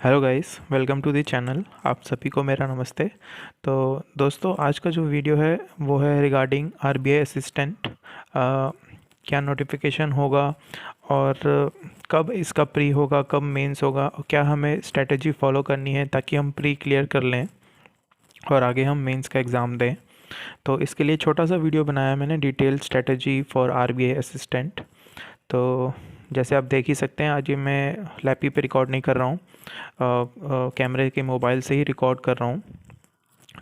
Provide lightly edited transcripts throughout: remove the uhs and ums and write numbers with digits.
Hello guys, welcome to the channel. आप सभी को मेरा नमस्ते। तो दोस्तों, आज का जो वीडियो है वो है रिगार्डिंग आरबीआई असिस्टेंट। क्या नोटिफिकेशन होगा और कब इसका प्री होगा, कब मेंस होगा, और क्या हमें स्ट्रेटजी फॉलो करनी है ताकि हम प्री क्लियर कर लें और आगे हम मेंस का एग्ज़ाम दें। तो इसके लिए छोटा सा वीडियो बनाया मैंने, detail strategy for RBI assistant. तो जैसे आप देख ही सकते हैं, आज ये मैं लैपी पे रिकॉर्ड नहीं कर रहा हूँ, कैमरे के मोबाइल से ही रिकॉर्ड कर रहा हूँ।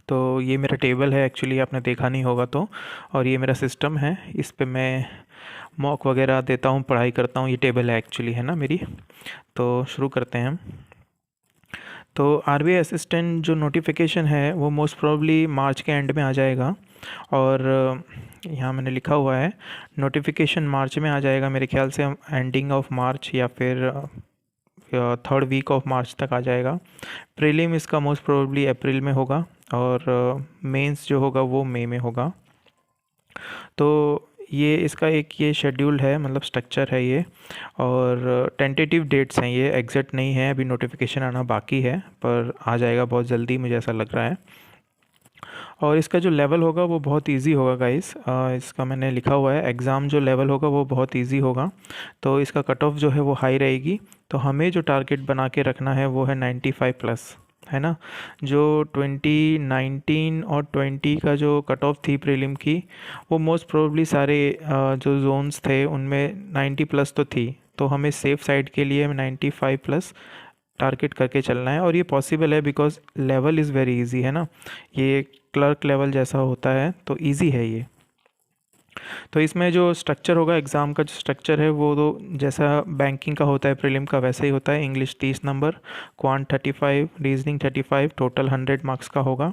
तो ये मेरा टेबल है, एक्चुअली आपने देखा नहीं होगा तो। और ये मेरा सिस्टम है, इस पे मैं मॉक वगैरह देता हूँ, पढ़ाई करता हूँ। ये टेबल है एक्चुअली, है ना मेरी। तो शुरू करते हैं हम। तो आरबीआई असिस्टेंट जो नोटिफिकेशन है वो मोस्ट प्रोबेबली मार्च के एंड में आ जाएगा। और यहाँ मैंने लिखा हुआ है नोटिफिकेशन मार्च में आ जाएगा, मेरे ख्याल से एंडिंग ऑफ मार्च या फिर थर्ड वीक ऑफ मार्च तक आ जाएगा। प्रीलिम इसका मोस्ट प्रोबेबली अप्रैल में होगा और मेंस जो होगा वो मई में होगा। तो ये इसका एक ये शेड्यूल है, मतलब स्ट्रक्चर है ये। और टेंटेटिव डेट्स हैं, ये एग्जैक्ट नहीं है, अभी नोटिफिकेशन आना बाकी है, पर आ जाएगा बहुत जल्दी, मुझे ऐसा लग रहा है। और इसका जो लेवल होगा वो बहुत इजी होगा गाइस। इसका मैंने लिखा हुआ है, एग्ज़ाम जो लेवल होगा वो बहुत इजी होगा। तो इसका कट ऑफ जो है वो हाई रहेगी। तो हमें जो टारगेट बना के रखना है वो है 95 प्लस, है ना। जो 2019 और 20 का जो कट ऑफ थी प्रीलिम की, वो मोस्ट प्रोबेबली सारे जो जोन्स थे उनमें 90 प्लस तो थी। तो हमें सेफ़ साइड के लिए 95 प्लस टारगेट करके चलना है। और ये पॉसिबल है because level is very easy, है ना। ये क्लर्क लेवल जैसा होता है, तो इजी है ये। तो इसमें जो स्ट्रक्चर होगा, एग्ज़ाम का जो स्ट्रक्चर है वो तो जैसा बैंकिंग का होता है प्रीलिम का, वैसा ही होता है। English 30 number, quant 35, reasoning 35, total 100 marks का होगा।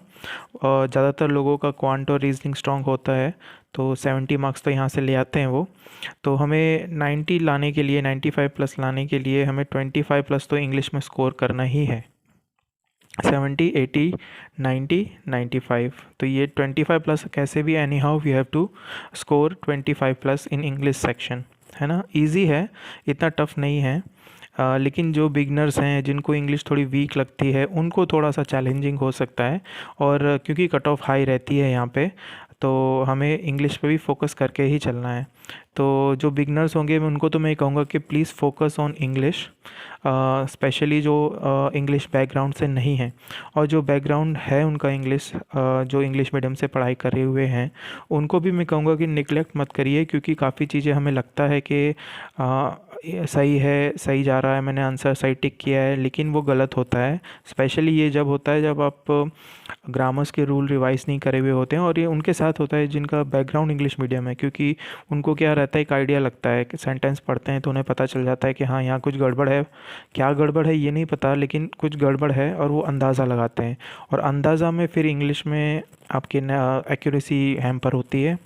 और ज़्यादातर लोगों का क्वांट और रीजनिंग स्ट्रॉन्ग होता है, तो 70 मार्क्स तो यहाँ से ले आते हैं वो। तो हमें 90 लाने के लिए, 95 प्लस लाने के लिए हमें 25 प्लस तो इंग्लिश में स्कोर करना ही है। 70, 80, 90, 95, तो ये 25 प्लस कैसे भी, anyhow we have to score 25 plus in English section, है ना। इजी है, इतना टफ नहीं है। लेकिन जो बिगनर्स हैं, जिनको इंग्लिश थोड़ी वीक लगती है, उनको थोड़ा सा चैलेंजिंग हो सकता है। और क्योंकि कट ऑफ हाई रहती है यहाँ पे, तो हमें इंग्लिश पे भी फोकस करके ही चलना है। तो जो बिगनर्स होंगे, मैं उनको तो मैं कहूँगा कि please focus on English, specially जो इंग्लिश बैकग्राउंड से नहीं है, और जो बैकग्राउंड है उनका इंग्लिश, जो इंग्लिश मीडियम से पढ़ाई करे हुए हैं, उनको भी मैं कहूँगा कि निगलेक्ट मत करिए। क्योंकि काफ़ी चीज़ें हमें लगता है कि ये सही है, सही जा रहा है, मैंने आंसर सही टिक किया है, लेकिन वो गलत होता है। स्पेशली ये जब होता है जब आप ग्रामर्स के रूल रिवाइज़ नहीं करे हुए होते हैं, और ये उनके साथ होता है जिनका बैकग्राउंड इंग्लिश मीडियम है। क्योंकि उनको क्या रहता है, एक आइडिया लगता है कि सेंटेंस पढ़ते हैं तो उन्हें पता चल जाता है कि हाँ, यहाँ कुछ गड़बड़ है। क्या गड़बड़ है ये नहीं पता, लेकिन कुछ गड़बड़ है, और वो अंदाज़ा लगाते हैं। और अंदाज़ा में फिर इंग्लिश में आपकी एक्यूरेसी हैम्पर होती है।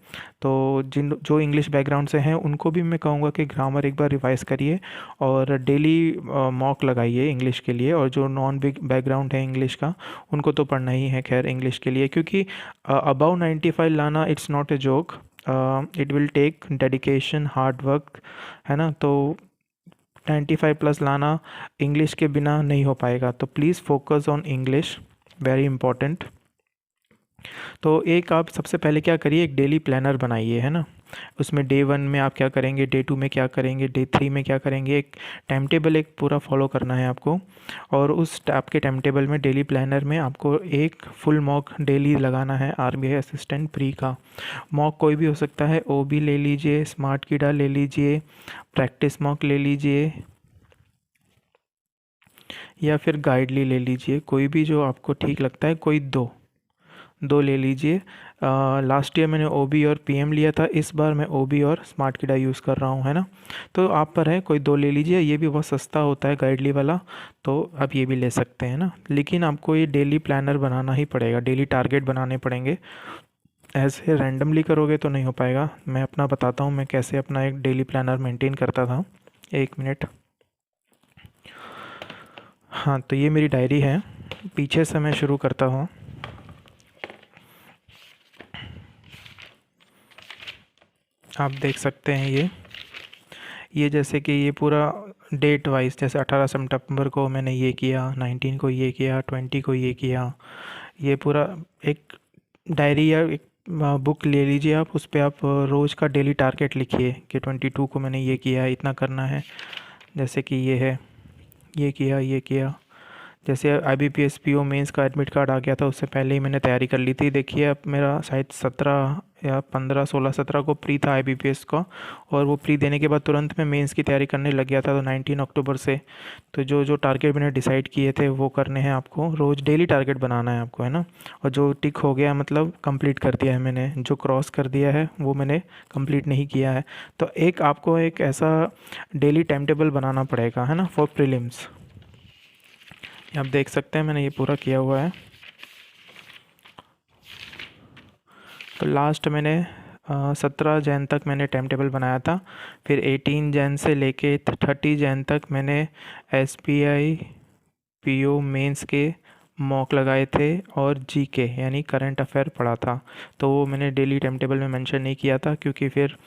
तो जो इंग्लिश बैकग्राउंड से हैं, उनको भी मैं कहूँगा कि ग्रामर एक बार रिवाइज़ करिए और डेली मॉक लगाइए इंग्लिश के लिए। और जो नॉन बिग बैकग्राउंड है इंग्लिश का, उनको तो पढ़ना ही है खैर इंग्लिश के लिए। क्योंकि अबाउ 95 लाना it's not a joke, it will take dedication, hard work, है ना। तो 95 प्लस लाना इंग्लिश के बिना नहीं हो पाएगा। तो please focus on English, very important. तो एक आप सबसे पहले क्या करिए, एक डेली प्लानर बनाइए, है ना। उसमें डे 1 में आप क्या करेंगे, डे 2 में क्या करेंगे, डे 3 में क्या करेंगे, एक टाइम टेबल एक पूरा फॉलो करना है आपको। और उस आपके टाइम टेबल में, डेली प्लानर में, आपको एक फुल मॉक डेली लगाना है आरबीआई असिस्टेंट प्री का। मॉक कोई भी हो सकता है, ओबी ले लीजिए, स्मार्ट कीडा ले लीजिए, प्रैक्टिस मॉक ले लीजिए, या फिर गाइडली ले लीजिए। कोई भी जो आपको ठीक लगता है, कोई दो दो ले लीजिए। लास्ट ईयर मैंने ओबी और पीएम लिया था, इस बार मैं ओबी और स्मार्ट किडा यूज़ कर रहा हूँ, है ना। तो आप पर है, कोई दो ले लीजिए। ये भी बहुत सस्ता होता है गाइडली वाला, तो आप ये भी ले सकते हैं ना। लेकिन आपको ये डेली प्लानर बनाना ही पड़ेगा, डेली टारगेट बनाने पड़ेंगे। ऐसे रैंडमली करोगे तो नहीं हो पाएगा। मैं अपना बताता हूँ, मैं कैसे अपना एक डेली प्लानर मेंटेन करता था। एक मिनट। हाँ, तो ये मेरी डायरी है, पीछे से मैं शुरू करता हूँ। आप देख सकते हैं ये जैसे कि ये पूरा डेट वाइज, जैसे 18 सितंबर को मैंने ये किया, 19 को ये किया, 20 को ये किया। ये पूरा एक डायरी या एक बुक ले लीजिए आप, उस पे आप रोज़ का डेली टारगेट लिखिए कि 22 को मैंने ये किया, इतना करना है। जैसे कि ये है, ये किया, ये किया। जैसे IBPS PO मेंस का एडमिट कार्ड आ गया था, उससे पहले ही मैंने तैयारी कर ली थी। देखिए अब मेरा शायद 17 या 15, 16, 17 को प्री था IBPS का, और वो प्री देने के बाद तुरंत मैं मेंस की तैयारी करने लग गया था, तो 19 अक्टूबर से। तो जो जो टारगेट मैंने डिसाइड किए थे वो करने हैं आपको, रोज़ डेली टारगेट बनाना है आपको, है ना। और जो टिक हो गया मतलब कंप्लीट कर दिया है मैंने, जो क्रॉस कर दिया है वो मैंने कंप्लीट नहीं किया है। तो एक आपको एक ऐसा डेली टाइम टेबल बनाना पड़ेगा, है ना, फॉर प्रीलिम्स। आप देख सकते हैं मैंने ये पूरा किया हुआ है। तो लास्ट मैंने 17 जैन तक मैंने टाइम टेबल बनाया था। फिर 18 जैन से लेके 30 जैन तक मैंने SBI PO मेंस के मॉक लगाए थे और GK यानी करंट अफेयर पढ़ा था। तो वो मैंने डेली टाइम टेबल में मेंशन नहीं किया था, क्योंकि फिर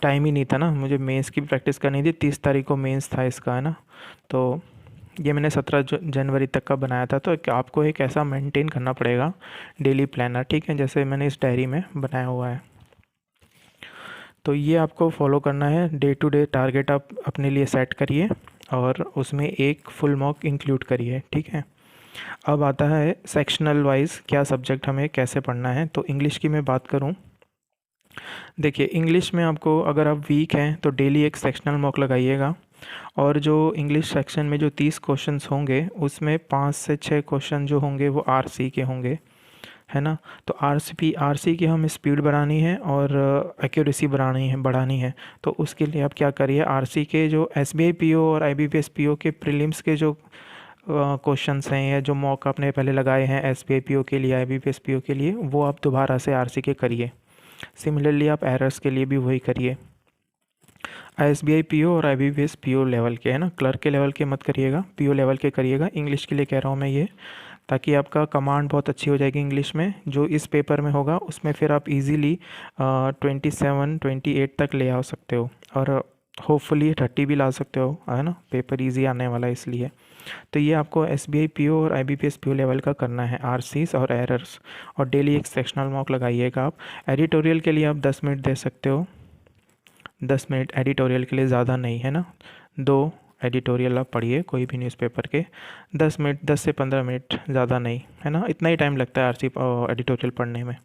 टाइम ही नहीं था ना, मुझे मेंस की प्रैक्टिस करनी थी। 30 तारीख को मेंस था इसका, है ना। तो ये मैंने 17 जनवरी तक का बनाया था। तो आपको एक ऐसा मेंटेन करना पड़ेगा डेली प्लानर, ठीक है, जैसे मैंने इस डायरी में बनाया हुआ है। तो ये आपको फॉलो करना है। डे टू डे टारगेट आप अपने लिए सेट करिए और उसमें एक फुल मॉक इंक्लूड करिए, ठीक है। अब आता है सेक्शनल वाइज क्या सब्जेक्ट हमें कैसे पढ़ना है। तो इंग्लिश की मैं बात करूँ, देखिए इंग्लिश में आपको अगर आप वीक हैं तो डेली एक सेक्शनल मॉक लगाइएगा। और जो इंग्लिश सेक्शन में जो 30 क्वेश्चंस होंगे उसमें 5 से 6 क्वेश्चन जो होंगे वो RC के होंगे, है ना। तो RC की हमें स्पीड बढ़ानी है और एक्यूरेसी बढ़ानी है। तो उसके लिए आप क्या करिए, RC के जो SBI PO और IBPS PO के प्रीलिम्स के जो क्वेश्चंस हैं या जो मॉक आपने पहले लगाए हैं SBI PO के लिए, IBPS PO के लिए, वो आप दोबारा से RC के करिए। सिमिलरली आप एरर्स के लिए भी वही करिए। SBI PO और IBPS PO लेवल के, है ना, क्लर्क के लेवल के मत करिएगा, PO लेवल के करिएगा। इंग्लिश के लिए कह रहा हूँ मैं ये, ताकि आपका कमांड बहुत अच्छी हो जाएगी इंग्लिश में। जो इस पेपर में होगा उसमें फिर आप इजीली 27, 28 तक ले आ सकते हो, और होपफुली 30 भी ला सकते हो, है ना। पेपर इजी आने वाला है इसलिए। तो ये आपको SBI PO और IBPS PO लेवल का करना है, RCs और एरर्स। और डेली एक सेक्शनल मॉक लगाइएगा आप। एडिटोरियल के लिए आप 10 मिनट दे सकते हो, 10 मिनट एडिटोरियल के लिए, ज़्यादा नहीं, है ना। 2 एडिटोरियल आप पढ़िए कोई भी न्यूज़पेपर के, 10 मिनट, 10 से 15 मिनट, ज़्यादा नहीं, है ना। इतना ही टाइम लगता है RC एडिटोरियल पढ़ने में।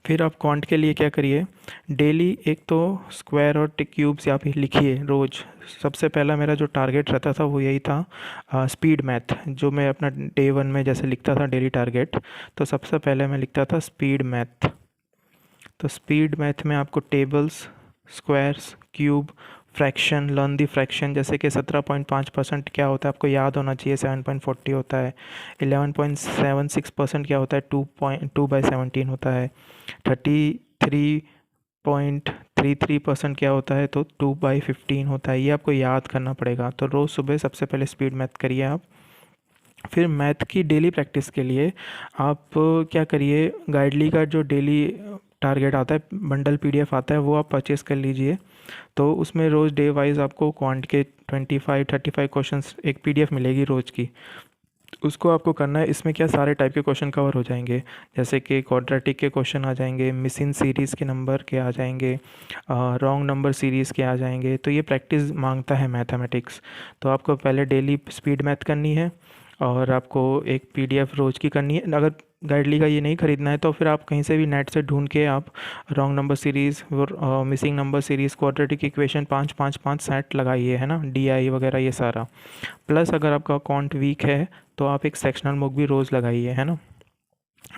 फिर आप क्वांट के लिए क्या करिए, डेली एक तो स्क्वायर और क्यूब्स आप लिखिए रोज़। सबसे पहला मेरा जो टारगेट रहता था वो यही था, स्पीड मैथ, जो मैं अपना डे 1 में जैसे लिखता था डेली टारगेट। तो सबसे पहले मैं लिखता था स्पीड मैथ। तो स्पीड मैथ में आपको tables, squares, cube, fraction, learn the fraction, जैसे कि 17.5% क्या होता है आपको याद होना चाहिए, 7.40 होता है। 11.76% क्या होता है, 2/17 होता है। 33.33% क्या होता है, तो 2/15 होता है। ये आपको याद करना पड़ेगा। तो रोज़ सुबह सबसे पहले स्पीड मैथ करिए आप। फिर मैथ की डेली प्रैक्टिस के लिए आप क्या करिए, गाइडली का जो डेली टारगेट आता है, बंडल PDF आता है, वो आप परचेज़ कर लीजिए। तो उसमें रोज़ डे वाइज आपको क्वांट के 25-35 क्वेश्चंस एक PDF मिलेगी रोज़ की, उसको आपको करना है। इसमें क्या सारे टाइप के क्वेश्चन कवर हो जाएंगे, जैसे कि क्वाड्रेटिक के क्वेश्चन आ जाएंगे, मिसिंग सीरीज़ के नंबर के आ जाएंगे, रॉन्ग नंबर सीरीज़ के आ जाएंगे। तो ये प्रैक्टिस मांगता है मैथमेटिक्स। तो आपको पहले डेली स्पीड मैथ करनी है, और आपको एक PDF रोज़ की करनी है। अगर गाइडली का ये नहीं ख़रीदना है तो फिर आप कहीं से भी नेट से ढूंढ के आप रॉन्ग नंबर सीरीज़ और missing number series, quadratic equation 5-5-5 set लगाइए, है ना, DI वगैरह ये सारा। प्लस अगर आपका अकाउंट वीक है तो आप एक सेक्शनल मॉक भी रोज़ लगाइए, है ना।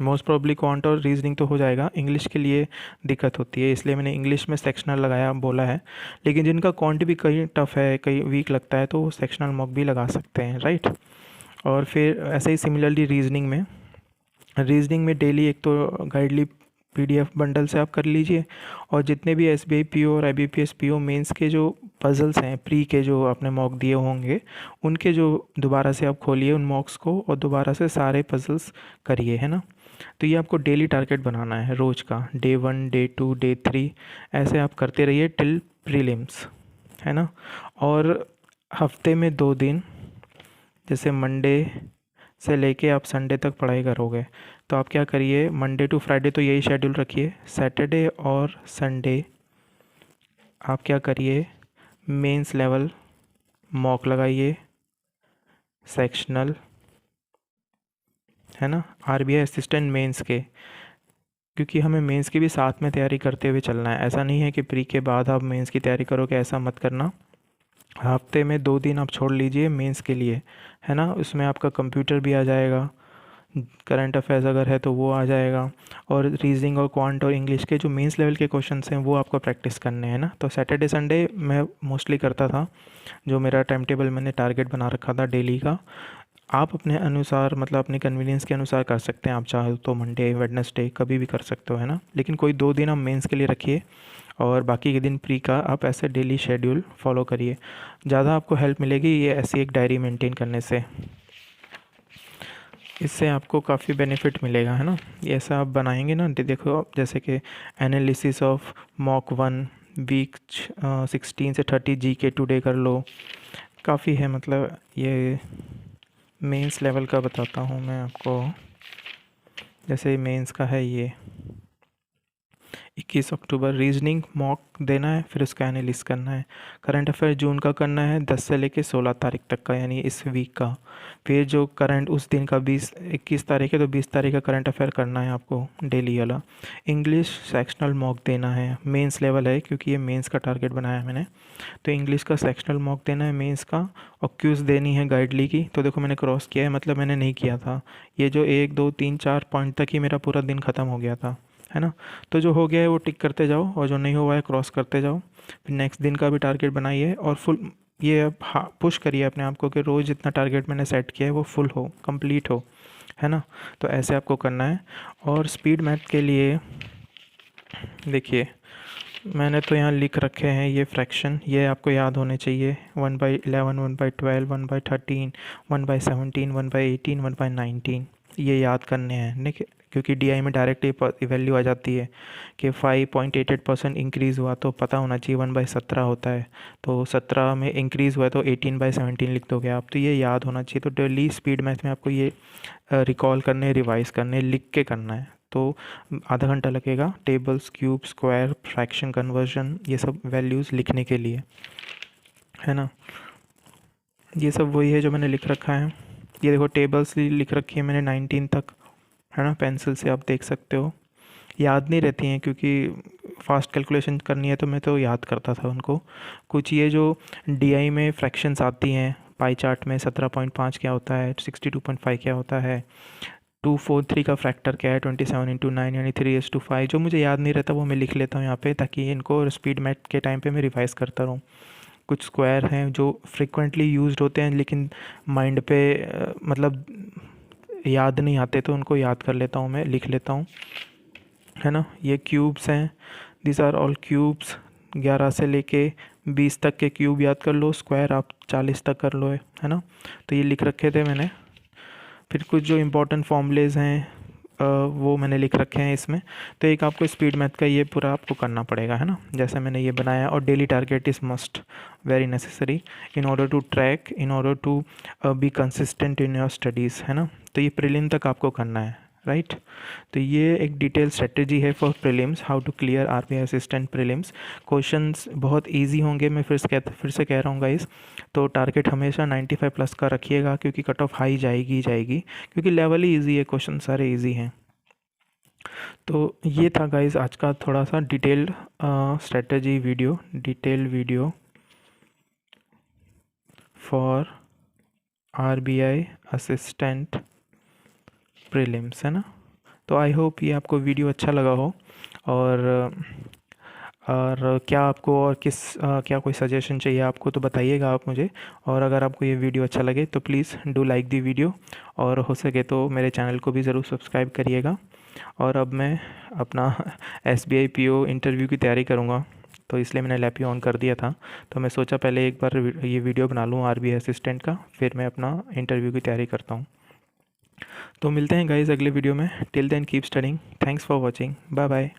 मोस्ट प्रॉब्ली क्वांट और रीजनिंग तो हो जाएगा, इंग्लिश के लिए दिक्कत होती है, इसलिए मैंने इंग्लिश में सेक्शनल लगाया बोला है। लेकिन जिनका क्वांट भी कहीं टफ़ है, कहीं वीक लगता है, तो वो सेक्शनल मॉक भी लगा सकते हैं, राइट। और फिर ऐसे ही सिमिलरली रीजनिंग में डेली एक तो गाइडली PDF बंडल से आप कर लीजिए। और जितने भी SBI PO और IBPS PO मेंस के जो पज़ल्स हैं, प्री के जो आपने मॉक दिए होंगे, उनके जो दोबारा से आप खोलिए उन मॉक्स को और दोबारा से सारे पज़ल्स करिए, है ना। तो ये आपको डेली टारगेट बनाना है रोज़ का, डे 1, डे 2, डे 3, ऐसे आप करते रहिए टिल प्रीलिम्स, है ना। और हफ्ते में 2 दिन, जैसे मंडे से लेके आप संडे तक पढ़ाई करोगे, तो आप क्या करिए, मंडे टू फ्राइडे तो यही शेड्यूल रखिए। सैटरडे और संडे आप क्या करिए, मेंस लेवल मॉक लगाइए, सेक्शनल, है ना, आरबीआई असिस्टेंट मेंस के, क्योंकि हमें मेंस की भी साथ में तैयारी करते हुए चलना है। ऐसा नहीं है कि प्री के बाद आप मेंस की तैयारी करोगे, ऐसा मत करना। हफ्ते में 2 दिन आप छोड़ लीजिए मेंस के लिए, है ना। उसमें आपका कंप्यूटर भी आ जाएगा, करंट अफेयर्स अगर है तो वो आ जाएगा, और रीजनिंग और क्वांट और इंग्लिश के जो मेंस लेवल के क्वेश्चंस हैं वो आपको प्रैक्टिस करने हैं ना। तो सैटरडे संडे मैं मोस्टली करता था, जो मेरा टाइम टेबल मैंने टारगेट बना रखा था डेली का। आप अपने अनुसार, मतलब अपने कन्वीनियंस के अनुसार कर सकते हैं, आप चाहो तो मंडे वेडनेसडे कभी भी कर सकते हो, है ना। लेकिन कोई 2 दिन आप मेंस के लिए रखिए, और बाकी के दिन प्री का आप ऐसे डेली शेड्यूल फॉलो करिए। ज़्यादा आपको हेल्प मिलेगी ये ऐसी एक डायरी मेंटेन करने से, इससे आपको काफ़ी बेनिफिट मिलेगा, है ना। ये ऐसा आप बनाएंगे ना, देखो आप, जैसे कि एनालिसिस ऑफ मॉक 1 वीक 16 से 30 जीके टुडे कर लो, काफ़ी है। मतलब ये मेंस लेवल का बताता हूँ मैं आपको, जैसे मेंस का है ये 21 अक्टूबर रीजनिंग मॉक देना है, फिर उसका एनालिसिस करना है। करंट अफेयर जून का करना है 10 से लेके 16 तारीख तक का, यानी इस वीक का। फिर जो करंट उस दिन का 21 तारीख है तो 20 तारीख का करंट अफेयर करना है आपको डेली वाला। इंग्लिश सेक्शनल मॉक देना है, मेंस लेवल है क्योंकि ये मेंस का टारगेट बनाया है मैंने, तो इंग्लिश का सेक्शनल मॉक देना है मेंस का। और क्यूज़ देनी है गाइडली की, तो देखो मैंने क्रॉस किया है, मतलब मैंने नहीं किया था ये, जो 1 2 3 4 पॉइंट तक ही मेरा पूरा दिन ख़त्म हो गया था, है ना। तो जो हो गया है वो टिक करते जाओ, और जो नहीं हुआ है क्रॉस करते जाओ। फिर नेक्स्ट दिन का भी टारगेट बनाइए, और फुल ये अब पुश करिए अपने आप को कि रोज़ जितना टारगेट मैंने सेट किया है वो फुल हो, कंप्लीट हो, है ना। तो ऐसे आपको करना है। और स्पीड मैथ के लिए देखिए, मैंने तो यहाँ लिख रखे हैं ये फ्रैक्शन, ये आपको याद होने चाहिए। 1/11, 1/12, 1/13, 1/17, 1/18, 1/19, ये याद करने हैं देखिए, क्योंकि डीआई में डायरेक्ट ये वैल्यू आ जाती है कि 5.88% इंक्रीज़ हुआ, तो पता होना चाहिए 1/17 होता है, तो 17 में इंक्रीज़ हुआ है तो 18/17 लिख दोगे आप, तो ये याद होना चाहिए। तो डेली स्पीड मैथ में आपको ये रिकॉल करने, रिवाइज़ करने, लिख के करना है। तो आधा घंटा लगेगा tables, cube, square, fraction, conversion, ये सब वैल्यूज़ लिखने के लिए, है ना। ये सब वही है जो मैंने लिख रखा है। ये देखो टेबल्स लिख रखी है मैंने 19 तक, है ना, पेंसिल से आप देख सकते हो। याद नहीं रहती हैं क्योंकि फास्ट कैलकुलेशन करनी है तो मैं तो याद करता था उनको। कुछ ये जो डीआई में फ्रैक्शंस आती हैं पाई चार्ट में, 17.5 क्या होता है, 62.5 क्या होता है, 243 का फैक्टर क्या है, 27 × 9 यानी 3:5, जो मुझे याद नहीं रहता वो मैं लिख लेता हूँ यहाँ पे, ताकि इनको स्पीड मैथ के टाइम पे मैं रिवाइज़ करता रहूँ। कुछ स्क्वायर हैं जो फ्रिक्वेंटली यूज्ड होते हैं लेकिन माइंड पे मतलब याद नहीं आते, तो उनको याद कर लेता हूँ मैं, लिख लेता हूँ, है ना। ये क्यूब्स हैं, दिस आर ऑल क्यूब्स। 11 से लेके 20 तक के क्यूब याद कर लो, स्क्वायर आप 40 तक कर लो, है ना। तो ये लिख रखे थे मैंने। फिर कुछ जो इम्पोर्टेंट फॉर्मूलेज़ हैं वो मैंने लिख रखे हैं इसमें। तो एक आपको स्पीड मैथ का ये पूरा आपको करना पड़ेगा, है ना, जैसे मैंने ये बनाया। और daily target is must very necessary in order to track, in order to be consistent in your studies, है ना। तो ये प्रीलिम तक आपको करना है, राइट। तो ये एक डिटेल स्ट्रेटजी है for prelims, how to clear RBI assistant prelims. Questions बहुत इजी होंगे, मैं फिर से कह रहा हूँ गाइस। तो टारगेट हमेशा 95+ का रखिएगा, क्योंकि कट ऑफ हाई जाएगी जाएगी, क्योंकि लेवल ही इजी है, क्वेश्चन सारे इजी हैं। तो ये था गाइस आज का थोड़ा सा detailed strategy video, detail video for RBI assistant prelims, है ना। तो आई होप ये आपको वीडियो अच्छा लगा हो। और क्या आपको और क्या कोई सजेशन चाहिए आपको तो बताइएगा आप मुझे। और अगर आपको ये वीडियो अच्छा लगे तो please do like the video, और हो सके तो मेरे चैनल को भी ज़रूर सब्सक्राइब करिएगा। और अब मैं अपना एसबीआई पीओ इंटरव्यू की तैयारी करूँगा, तो इसलिए मैंने लैपटॉप ऑन कर दिया था। तो मैं सोचा पहले एक बार ये वीडियो बना लूँ आरबीआई असिस्टेंट का, फिर मैं अपना इंटरव्यू की तैयारी करता हूँ। तो मिलते हैं गाइज़ अगले वीडियो में। Till then keep studying. Thanks for watching. Bye bye.